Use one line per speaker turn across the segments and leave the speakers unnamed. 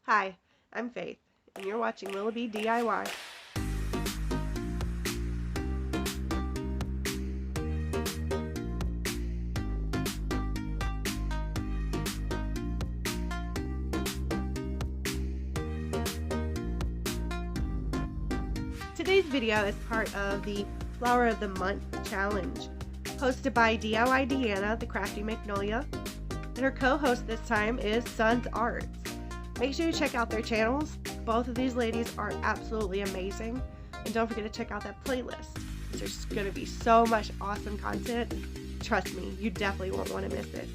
Hi, I'm Faith, and you're watching Willoughby DIY. Today's video is part of the Flower of the Month challenge, hosted by DIY Deanna, the Crafty Magnolia, and her co-host this time is Sons Arts. Make sure you check out their channels. Both of these ladies are absolutely amazing, and don't forget to check out that playlist. There's going to be so much awesome content. Trust me, you definitely won't want to miss it.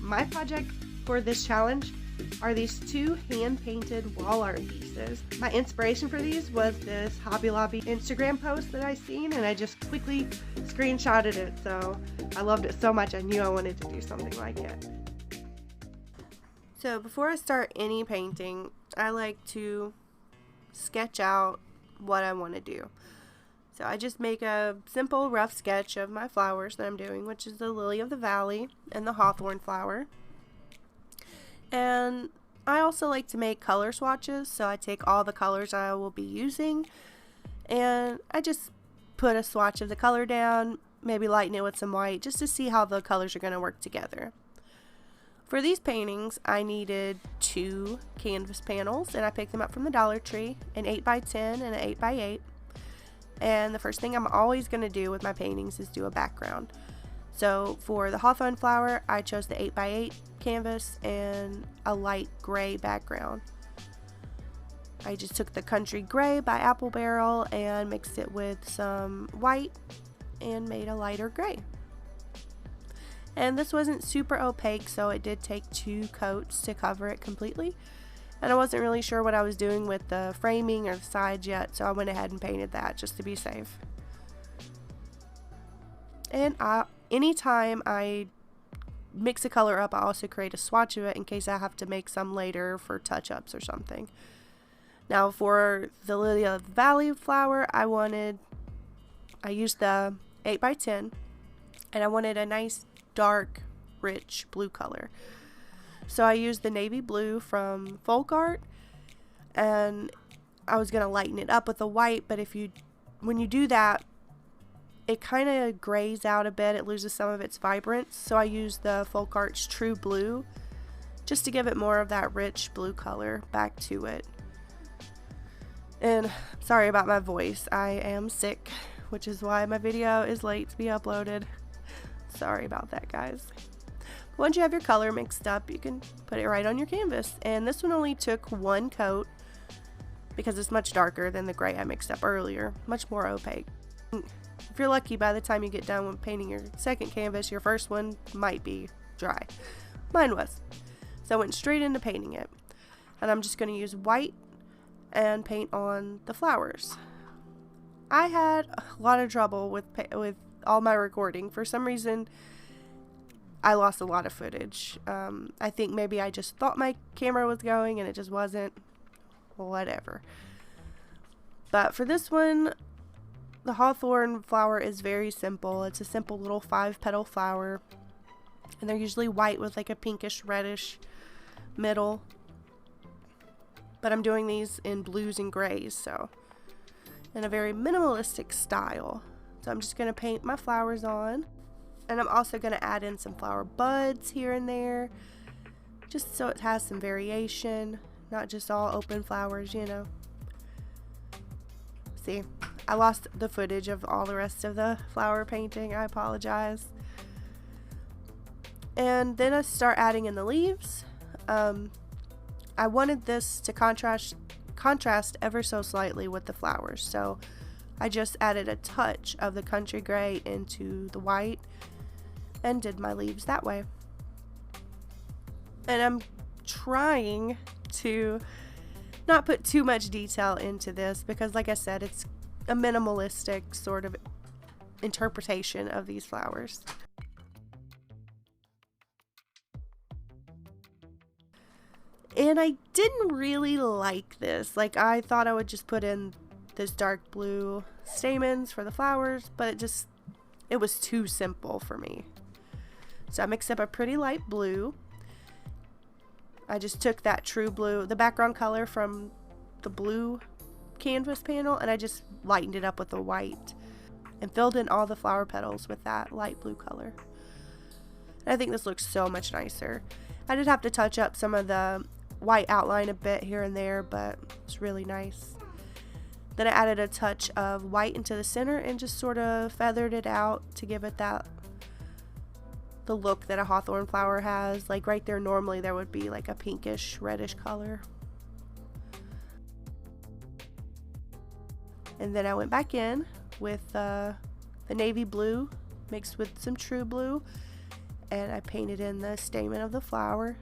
My project for this challenge are these two hand-painted wall art pieces. My inspiration for these was this Hobby Lobby Instagram post that I seen, and I just quickly screenshotted it, so I loved it so much I knew I wanted to do something like it. So before I start any painting, I like to sketch out what I want to do. So I just make a simple rough sketch of my flowers that I'm doing, which is the Lily of the Valley and the Hawthorn Flower. And I also like to make color swatches, so I take all the colors I will be using and I just put a swatch of the color down, maybe lighten it with some white just to see how the colors are going to work together. For these paintings, I needed 2 canvas panels, and I picked them up from the Dollar Tree, an 8x10 and an 8x8. And the first thing I'm always going to do with my paintings is do a background. So for the Hawthorn Flower, I chose the 8x8 canvas and a light gray background. I just took the Country Gray by Apple Barrel and mixed it with some white and made a lighter gray. And this wasn't super opaque, so it did take 2 coats to cover it completely. And I wasn't really sure what I was doing with the framing or the sides yet, so I went ahead and painted that just to be safe. And anytime I mix a color up, I also create a swatch of it in case I have to make some later for touch-ups or something. Now for the Lily of the Valley flower, I used the 8x10, and I wanted a nice dark rich blue color. So I used the navy blue from Folk Art, and I was going to lighten it up with the white, but when you do that, it kind of grays out a bit. It loses some of its vibrance. So I used the Folk Art's True Blue just to give it more of that rich blue color back to it. And sorry about my voice. I am sick, which is why my video is late to be uploaded. Sorry about that, guys. Once you have your color mixed up, you can put it right on your canvas. And this one only took 1 coat because it's much darker than the gray I mixed up earlier, much more opaque. If you're lucky, by the time you get done with painting your second canvas, your first one might be dry. Mine was. So I went straight into painting it. And I'm just going to use white and paint on the flowers. I had a lot of trouble with all my recording. For some reason, I lost a lot of footage. I think maybe I just thought my camera was going and it just wasn't. Whatever. But for this one, the Hawthorn flower is very simple. It's a simple little 5-petal flower, and they're usually white with like a pinkish reddish middle. But I'm doing these in blues and grays, so in a very minimalistic style. So I'm just going to paint my flowers on, and I'm also going to add in some flower buds here and there, just so it has some variation, not just all open flowers, you know. See, I lost the footage of all the rest of the flower painting. I apologize. And then I start adding in the leaves. I wanted this to contrast ever so slightly with the flowers, so I just added a touch of the Country Gray into the white and did my leaves that way. And I'm trying to not put too much detail into this because, like I said, it's a minimalistic sort of interpretation of these flowers. And I didn't really like this. Like, I thought I would just put in this dark blue stamens for the flowers, but it was too simple for me. So I mixed up a pretty light blue, I just took that true blue, the background color from the blue canvas panel, and I just lightened it up with the white and filled in all the flower petals with that light blue color. And I think this looks so much nicer. I did have to touch up some of the white outline a bit here and there, but it's really nice. Then I added a touch of white into the center and just sort of feathered it out to give it the look that a hawthorn flower has. Like right there, normally there would be like a pinkish reddish color. And then I went back in with the navy blue mixed with some true blue, and I painted in the stamen of the flower.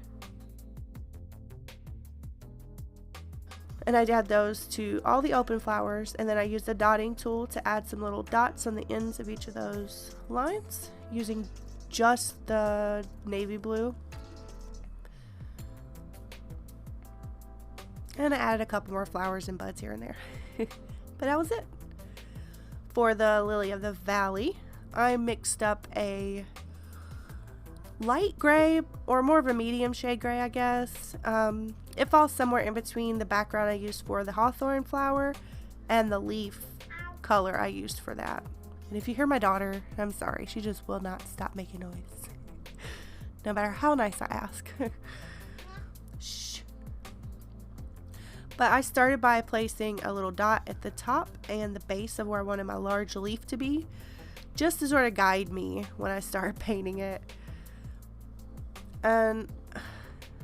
And I add those to all the open flowers, and then I used the dotting tool to add some little dots on the ends of each of those lines using just the navy blue. And I added a couple more flowers and buds here and there. But that was it. For the lily of the valley, I mixed up a light gray, or more of a medium shade gray, I guess. It falls somewhere in between the background I used for the hawthorn flower and the leaf color I used for that. And if you hear my daughter, I'm sorry, she just will not stop making noise, no matter how nice I ask. Shh. But I started by placing a little dot at the top and the base of where I wanted my large leaf to be, just to sort of guide me when I started painting it. And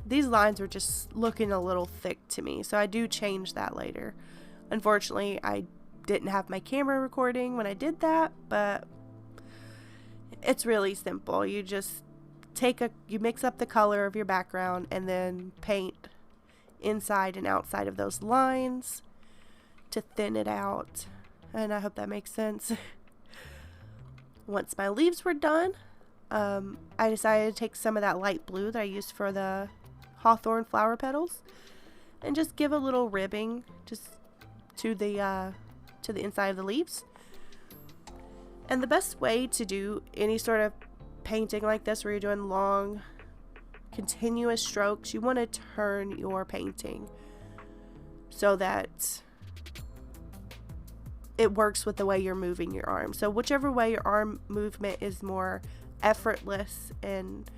these lines were just looking a little thick to me, so I do change that later. Unfortunately, I didn't have my camera recording when I did that, but it's really simple. You just you mix up the color of your background and then paint inside and outside of those lines to thin it out. And I hope that makes sense. Once my leaves were done, I decided to take some of that light blue that I used for the hawthorn flower petals and just give a little ribbing just to the inside of the leaves. And the best way to do any sort of painting like this, where you're doing long continuous strokes, you want to turn your painting so that it works with the way you're moving your arm. So whichever way your arm movement is more effortless and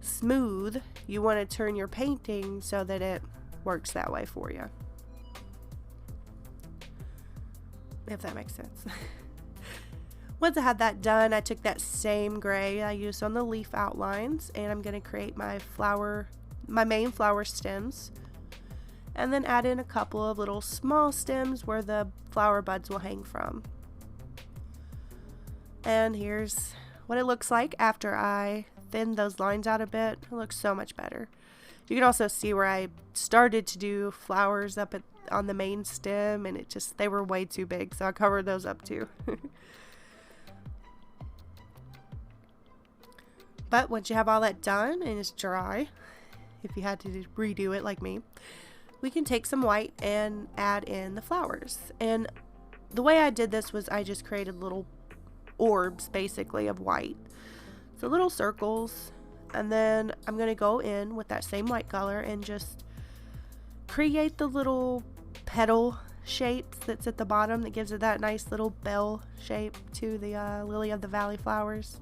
smooth, you want to turn your painting so that it works that way for you, if that makes sense. Once I had that done, I took that same gray I used on the leaf outlines, and I'm going to create my main flower stems, and then add in a couple of little small stems where the flower buds will hang from. And here's what it looks like after I thin those lines out a bit. It looks so much better. You can also see where I started to do flowers up on the main stem, and they were way too big, so I covered those up too. But once you have all that done and it's dry, if you had to redo it like me, we can take some white and add in the flowers. And the way I did this was I just created little orbs basically of white, so little circles, and then I'm going to go in with that same white color and just create the little petal shapes that's at the bottom that gives it that nice little bell shape to the lily of the valley flowers.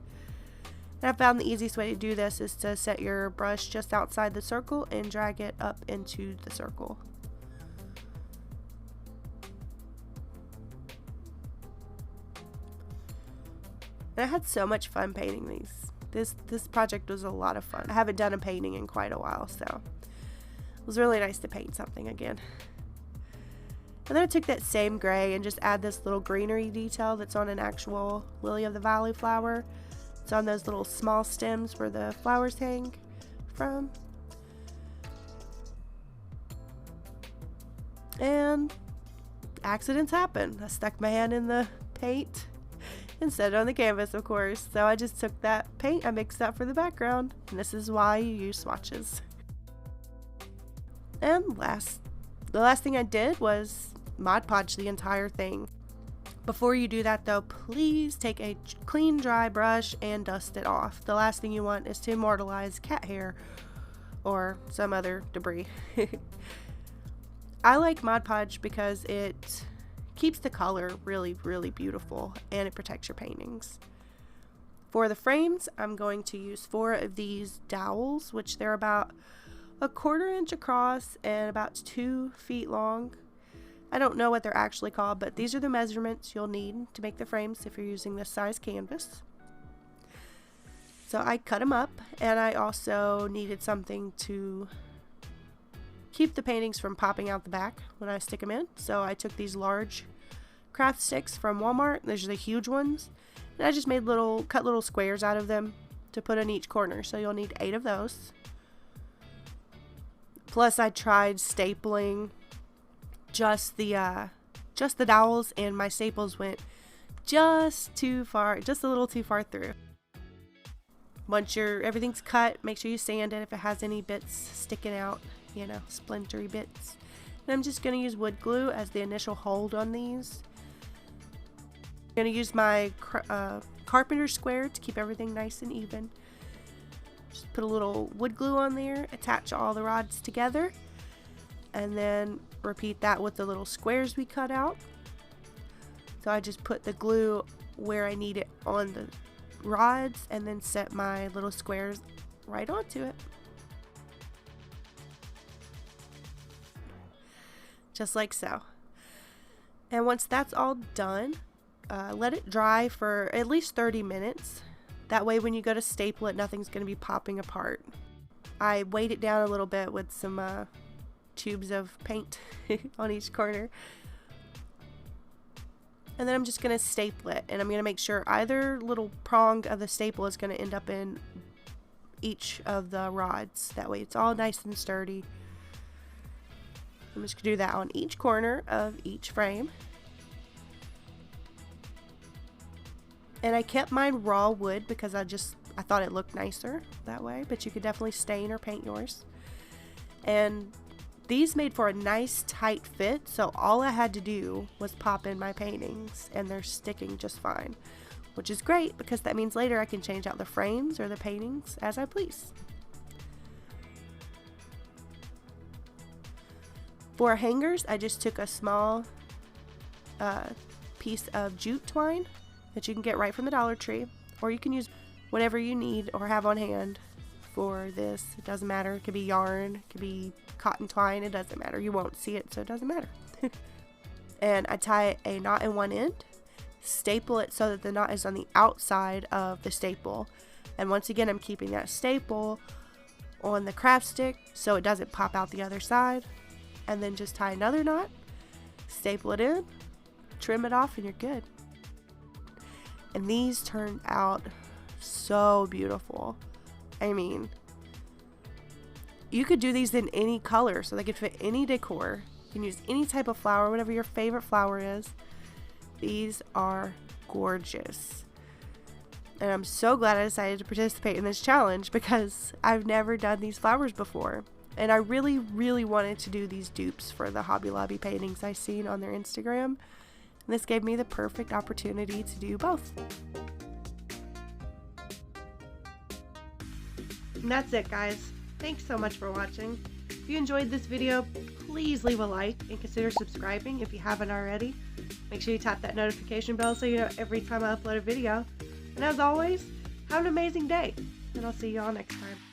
And I found the easiest way to do this is to set your brush just outside the circle and drag it up into the circle. And I had so much fun painting these. This project was a lot of fun. I haven't done a painting in quite a while, so it was really nice to paint something again. And then I took that same gray and just add this little greenery detail that's on an actual lily of the valley flower. It's on those little small stems where the flowers hang from. And accidents happen. I stuck my hand in the paint instead on the canvas, of course. So I just took that paint I mixed up for the background. And this is why you use swatches. And the last thing I did was Mod Podge the entire thing. Before you do that though, please take a clean dry brush and dust it off. The last thing you want is to immortalize cat hair or some other debris. I like Mod Podge because it keeps the color really, really beautiful and it protects your paintings. For the frames, I'm going to use 4 of these dowels, which they're about 1/4 inch across and about 2 feet long. I don't know what they're actually called, but these are the measurements you'll need to make the frames if you're using this size canvas. So I cut them up, and I also needed something to keep the paintings from popping out the back when I stick them in. So I took these large craft sticks from Walmart. These are the huge ones. And I just made cut little squares out of them to put in each corner. So you'll need 8 of those. Plus I tried stapling just the dowels, and my staples went just too far, just a little too far through. Once everything's cut, make sure you sand it if it has any bits sticking out, you know, splintery bits. And I'm just going to use wood glue as the initial hold on these. I'm going to use my carpenter square to keep everything nice and even. Just put a little wood glue on there, attach all the rods together, and then repeat that with the little squares we cut out. So I just put the glue where I need it on the rods and then set my little squares right onto it. Just like so. And once that's all done, let it dry for at least 30 minutes. That way when you go to staple it, nothing's going to be popping apart. I weighed it down a little bit with some tubes of paint on each corner. And then I'm just going to staple it, and I'm going to make sure either little prong of the staple is going to end up in each of the rods. That way it's all nice and sturdy. I'm just going to do that on each corner of each frame. And I kept mine raw wood because I thought it looked nicer that way, but you could definitely stain or paint yours. And these made for a nice tight fit, so all I had to do was pop in my paintings and they're sticking just fine, which is great because that means later I can change out the frames or the paintings as I please. For hangers, I just took a small piece of jute twine that you can get right from the Dollar Tree, or you can use whatever you need or have on hand for this. It doesn't matter. It could be yarn, it could be cotton twine, it doesn't matter. You won't see it, so it doesn't matter. And I tie a knot in one end, staple it so that the knot is on the outside of the staple. And once again, I'm keeping that staple on the craft stick so it doesn't pop out the other side. And then just tie another knot, staple it in, trim it off, and you're good. And these turned out so beautiful. I mean, you could do these in any color, so they could fit any decor. You can use any type of flower, whatever your favorite flower is. These are gorgeous. And I'm so glad I decided to participate in this challenge because I've never done these flowers before. And I really, really wanted to do these dupes for the Hobby Lobby paintings I seen on their Instagram. And this gave me the perfect opportunity to do both. And that's it, guys. Thanks so much for watching. If you enjoyed this video, please leave a like and consider subscribing if you haven't already. Make sure you tap that notification bell so you know every time I upload a video. And as always, have an amazing day, and I'll see you all next time.